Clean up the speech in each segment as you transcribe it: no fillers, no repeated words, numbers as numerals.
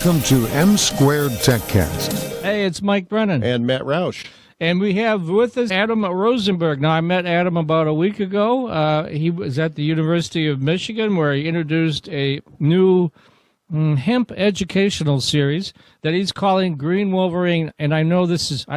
Welcome to M Squared TechCast. Hey, it's Mike Brennan. And Matt Roush. And we have with us Adam Rosenberg. Now, I met Adam about a week ago. He was at the University of Michigan, where he introduced a new hemp educational series that he's calling Green Wolverine. And I know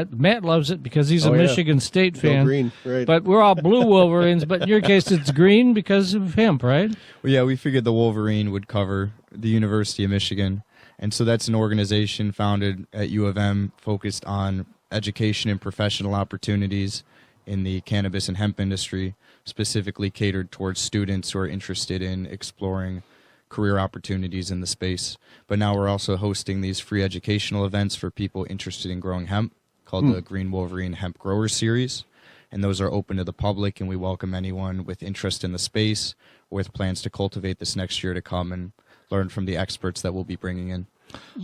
Matt loves it because he's a Michigan State fan. Green, right. But we're all blue Wolverines. But in your case, it's green because of hemp, right? Well, yeah, we figured the Wolverine would cover the University of Michigan. And so that's an organization founded at U of M focused on education and professional opportunities in the cannabis and hemp industry, specifically catered towards students who are interested in exploring career opportunities in the space. But now we're also hosting these free educational events for people interested in growing hemp called the Green Wolverine Hemp Growers Series. And those are open to the public, and we welcome anyone with interest in the space or with plans to cultivate this next year to come and learn from the experts that we'll be bringing in.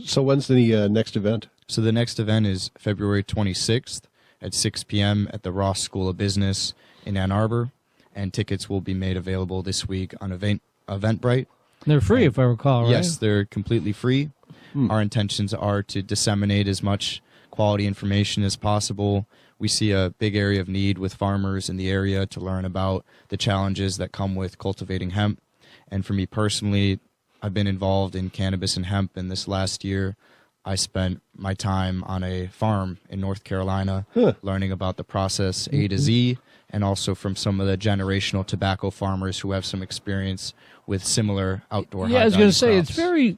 So when's the next event? So the next event is February 26th at 6 p.m. at the Ross School of Business in Ann Arbor, and tickets will be made available this week on Eventbrite. They're free, if I recall, right? Yes, they're completely free. Our intentions are to disseminate as much quality information as possible. We see a big area of need with farmers in the area to learn about the challenges that come with cultivating hemp. And for me personally, I've been involved in cannabis and hemp, and this last year I spent my time on a farm in North Carolina learning about the process A to Z, and also from some of the generational tobacco farmers who have some experience with similar outdoor Yeah, I was going to say, crops. it's very,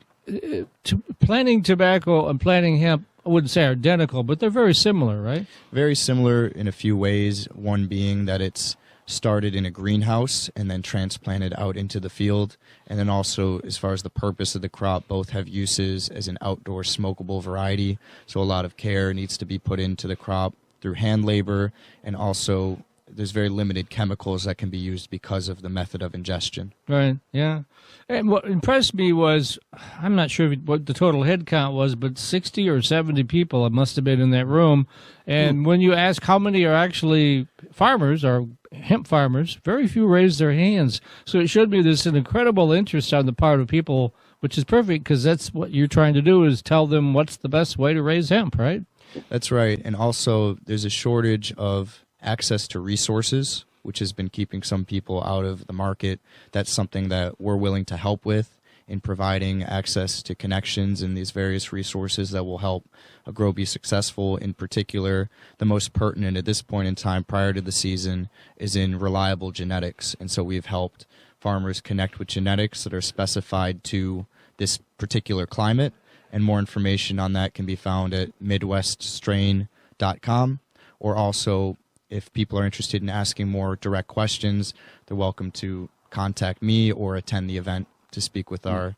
planting tobacco and planting hemp, I wouldn't say identical, but they're very similar, right? Very similar in a few ways, one being that it's started in a greenhouse and then transplanted out into the field. And then also, as far as the purpose of the crop, both have uses as an outdoor smokable variety. So a lot of care needs to be put into the crop through hand labor, and also there's very limited chemicals that can be used because of the method of ingestion. Right, yeah. And what impressed me was, I'm not sure what the total head count was, but 60 or 70 people it must have been in that room. And when you ask how many are actually farmers or hemp farmers, very few raised their hands. So it showed me there's an incredible interest on the part of people, which is perfect because that's what you're trying to do, is tell them what's the best way to raise hemp, right? That's right. And also there's a shortage of access to resources, which has been keeping some people out of the market. That's something that we're willing to help with in providing access to connections and these various resources that will help a grow be successful. In particular, the most pertinent at this point in time prior to the season is in reliable genetics. And so we've helped farmers connect with genetics that are specified to this particular climate. And more information on that can be found at midweststrain.com, or also if people are interested in asking more direct questions, they're welcome to contact me or attend the event to speak with our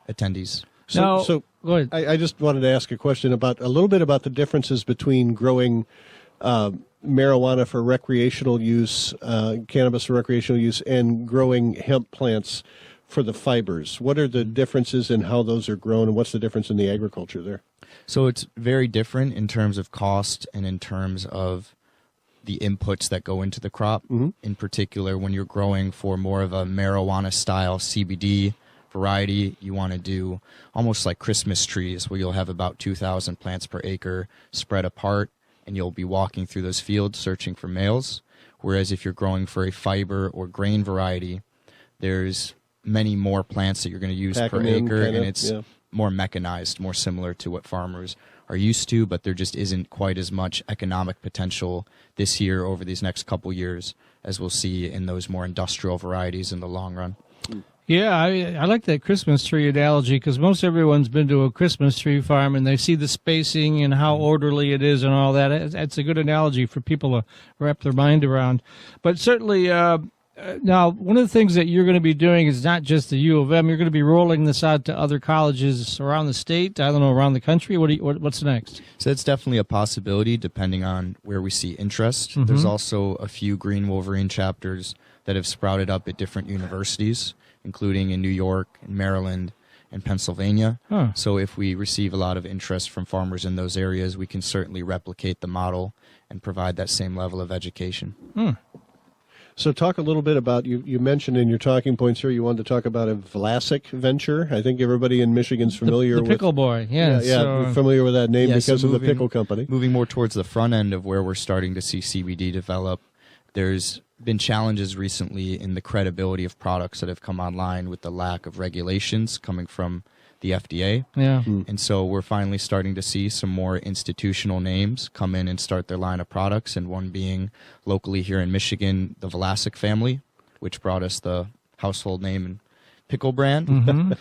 attendees. So go ahead. I just wanted to ask a question about a little bit about the differences between growing marijuana for recreational use, cannabis for recreational use, and growing hemp plants for the fibers. What are the differences in how those are grown, and what's the difference in the agriculture there? So it's very different in terms of cost and in terms of the inputs that go into the crop. In particular, when you're growing for more of a marijuana-style CBD variety, you want to do almost like Christmas trees, where you'll have about 2,000 plants per acre spread apart, and you'll be walking through those fields searching for males. Whereas if you're growing for a fiber or grain variety, there's many more plants that you're going to use per acre, and it's more mechanized, more similar to what farmers are used to, but there just isn't quite as much economic potential this year over these next couple years as we'll see in those more industrial varieties in the long run. Yeah, I like that Christmas tree analogy, because most everyone's been to a Christmas tree farm and they see the spacing and how orderly it is and all that. It's a good analogy for people to wrap their mind around. But certainly, now, one of the things that you're going to be doing is not just the U of M. You're going to be rolling this out to other colleges around the state, I don't know, around the country. What's next? So that's definitely a possibility depending on where we see interest. There's also a few Green Wolverine chapters that have sprouted up at different universities, including in New York, and Maryland, and Pennsylvania. So if we receive a lot of interest from farmers in those areas, we can certainly replicate the model and provide that same level of education. So talk a little bit about, you mentioned in your talking points here, you wanted to talk about a Vlasic venture. I think everybody in Michigan's familiar the with Pickle Boy. Yeah, we're familiar with that name Yeah, because so of the pickle company. Moving more towards the front end of where we're starting to see CBD develop, there's been challenges recently in the credibility of products that have come online with the lack of regulations coming from the FDA. Yeah. And so we're finally starting to see some more institutional names come in and start their line of products, and one being locally here in Michigan, the Vlasic family, which brought us the household name and pickle brand. I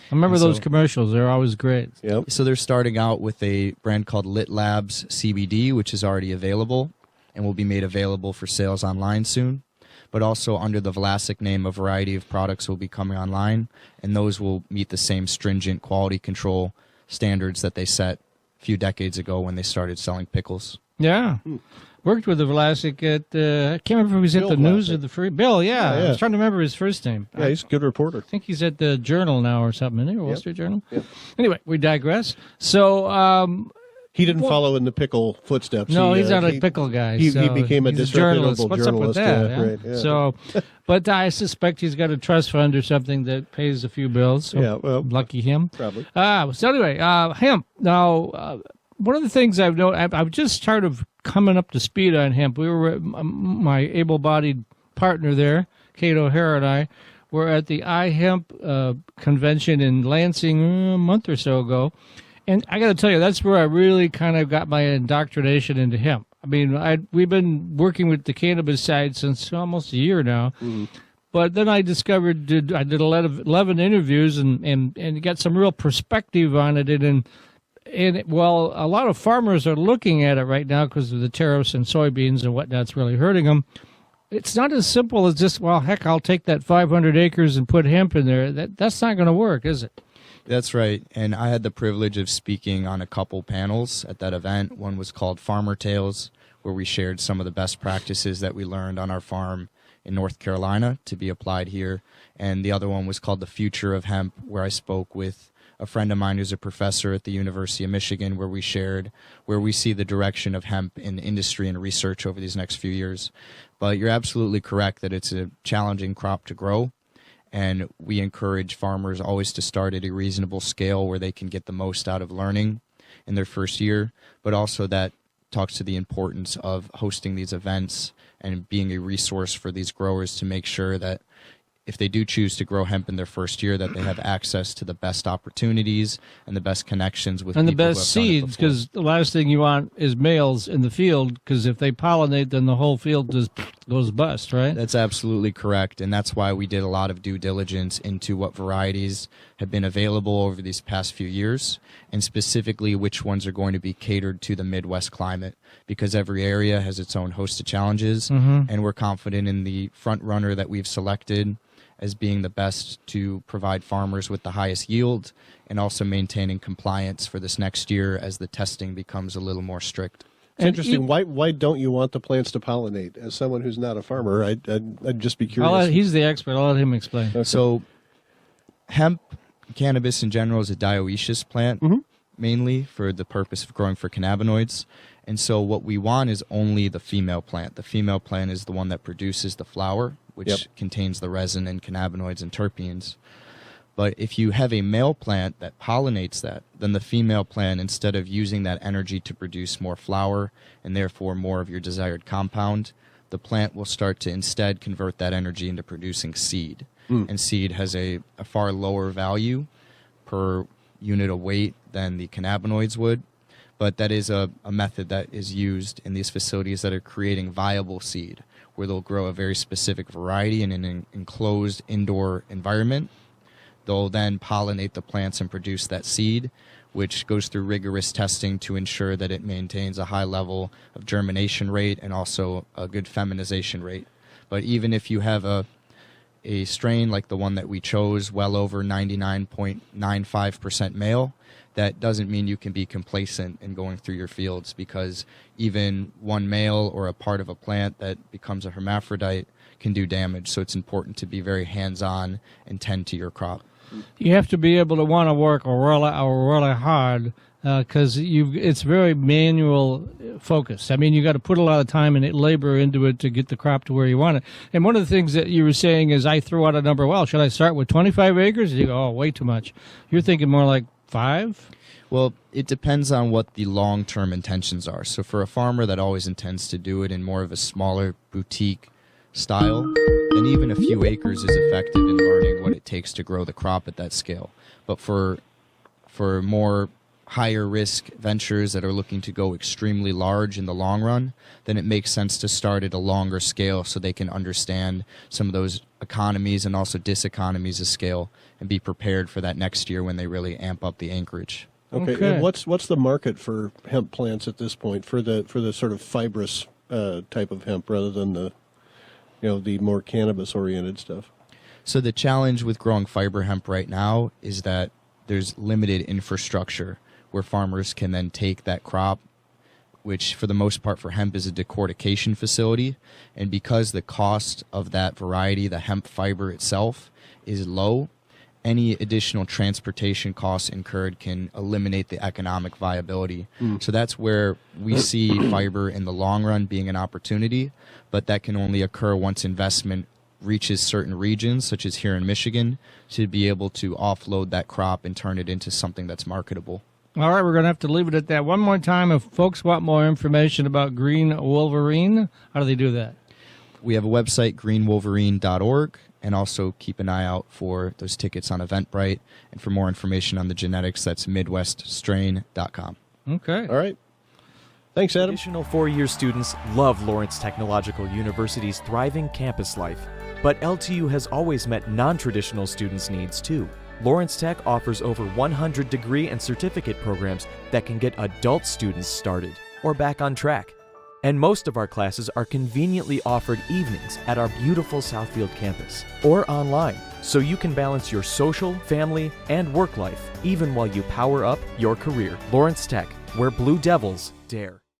remember And those so- commercials. They're always great. Yep. So they're starting out with a brand called Lit Labs CBD, which is already available and will be made available for sales online soon. But also under the Vlasic name, a variety of products will be coming online, and those will meet the same stringent quality control standards that they set a few decades ago when they started selling pickles. Yeah. Worked with the Vlasic at, I can't remember if he was at Bill the News Vlasic. or the Free. Bill, yeah. Yeah, yeah. I was trying to remember his first name. Yeah, he's a good reporter. I think he's at the Journal now or something, isn't he? Or Wall Yep. Street Journal? Yep. Anyway, we digress. So, He didn't follow in the pickle footsteps. no, He, he's not a he- pickle guy. he so became a he's disreputable What's up with journalist, that? yeah, right, yeah. So, but I suspect he's got a trust fund or something that pays a few bills. So Yeah, well, lucky him. probably. So anyway, hemp. Now, one of the things I've noticed, I've just started coming up to speed on hemp. We were, my able-bodied partner there, Kate O'Hara, and I were at the iHemp convention in Lansing a month or so ago. And I got to tell you, that's where I really kind of got my indoctrination into hemp. I mean, we've been working with the cannabis side since almost a year now. But then I discovered, I did 11 interviews and got some real perspective on it. Well, a lot of farmers are looking at it right now because of the tariffs and soybeans and whatnot's really hurting them. It's not as simple as just, well, heck, I'll take that 500 acres and put hemp in there. That's not going to work, is it? That's right. And I had the privilege of speaking on a couple panels at that event. One was called Farmer Tales, where we shared some of the best practices that we learned on our farm in North Carolina to be applied here. And the other one was called The Future of Hemp, where I spoke with a friend of mine who's a professor at the University of Michigan, where we shared where we see the direction of hemp in industry and research over these next few years. But you're absolutely correct that it's a challenging crop to grow. And we encourage farmers always to start at a reasonable scale where they can get the most out of learning in their first year, but also that talks to the importance of hosting these events and being a resource for these growers to make sure that if they do choose to grow hemp in their first year, that they have access to the best opportunities and the best connections with And the people who best have done it seeds, before. because the last thing you want is males in the field, because if they pollinate, then the whole field just goes bust, right? That's absolutely correct, and that's why we did a lot of due diligence into what varieties have been available over these past few years, and specifically which ones are going to be catered to the Midwest climate, because every area has its own host of challenges, and we're confident in the front runner that we've selected as being the best to provide farmers with the highest yield and also maintaining compliance for this next year as the testing becomes a little more strict. It's interesting. Why don't you want the plants to pollinate? As someone who's not a farmer, I'd just be curious. He's the expert. I'll let him explain. Okay. So hemp, cannabis in general, is a dioecious plant, mainly for the purpose of growing for cannabinoids. And so what we want is only the female plant. The female plant is the one that produces the flower, which contains the resin and cannabinoids and terpenes. But if you have a male plant that pollinates that, then the female plant, instead of using that energy to produce more flower and therefore more of your desired compound, the plant will start to instead convert that energy into producing seed. And seed has a far lower value per unit of weight than the cannabinoids would. But that is a method that is used in these facilities that are creating viable seed, where they'll grow a very specific variety in an enclosed indoor environment. They'll then pollinate the plants and produce that seed, which goes through rigorous testing to ensure that it maintains a high level of germination rate and also a good feminization rate. But even if you have a strain like the one that we chose, well over 99.95% male, that doesn't mean you can be complacent in going through your fields, because even one male or a part of a plant that becomes a hermaphrodite can do damage. So it's important to be very hands-on and tend to your crop. you have to be able to want to work really hard because it's very manual focused. I mean, you got to put a lot of time and labor into it to get the crop to where you want it. And one of the things that you were saying is I threw out a number. Well, should I start with 25 acres? And you go, oh, way too much. You're thinking more like 5? Well, it depends on what the long-term intentions are. So for a farmer that always intends to do it in more of a smaller boutique style, then even a few acres is effective in learning what it takes to grow the crop at that scale. But for more higher risk ventures that are looking to go extremely large in the long run, then it makes sense to start at a longer scale so they can understand some of those economies and also diseconomies of scale and be prepared for that next year when they really amp up the acreage. Okay. And what's the market for hemp plants at this point for the sort of fibrous type of hemp rather than the more cannabis oriented stuff? So the challenge with growing fiber hemp right now is that there's limited infrastructure where farmers can then take that crop, which for the most part for hemp is a decortication facility, and because the cost of that variety, the hemp fiber itself, is low, any additional transportation costs incurred can eliminate the economic viability. So that's where we see fiber in the long run being an opportunity, but that can only occur once investment reaches certain regions, such as here in Michigan, to be able to offload that crop and turn it into something that's marketable. All right, we're going to have to leave it at that. One more time, if folks want more information about Green Wolverine, how do they do that? We have a website, greenwolverine.org, and also keep an eye out for those tickets on Eventbrite. And for more information on the genetics, that's midweststrain.com. Okay. All right. Thanks, Adam. Additional four-year students love Lawrence Technological University's thriving campus life. But LTU has always met non-traditional students' needs, too. Lawrence Tech offers over 100 degree and certificate programs that can get adult students started or back on track. And most of our classes are conveniently offered evenings at our beautiful Southfield campus or online, so you can balance your social, family, and work life even while you power up your career. Lawrence Tech, where Blue Devils dare.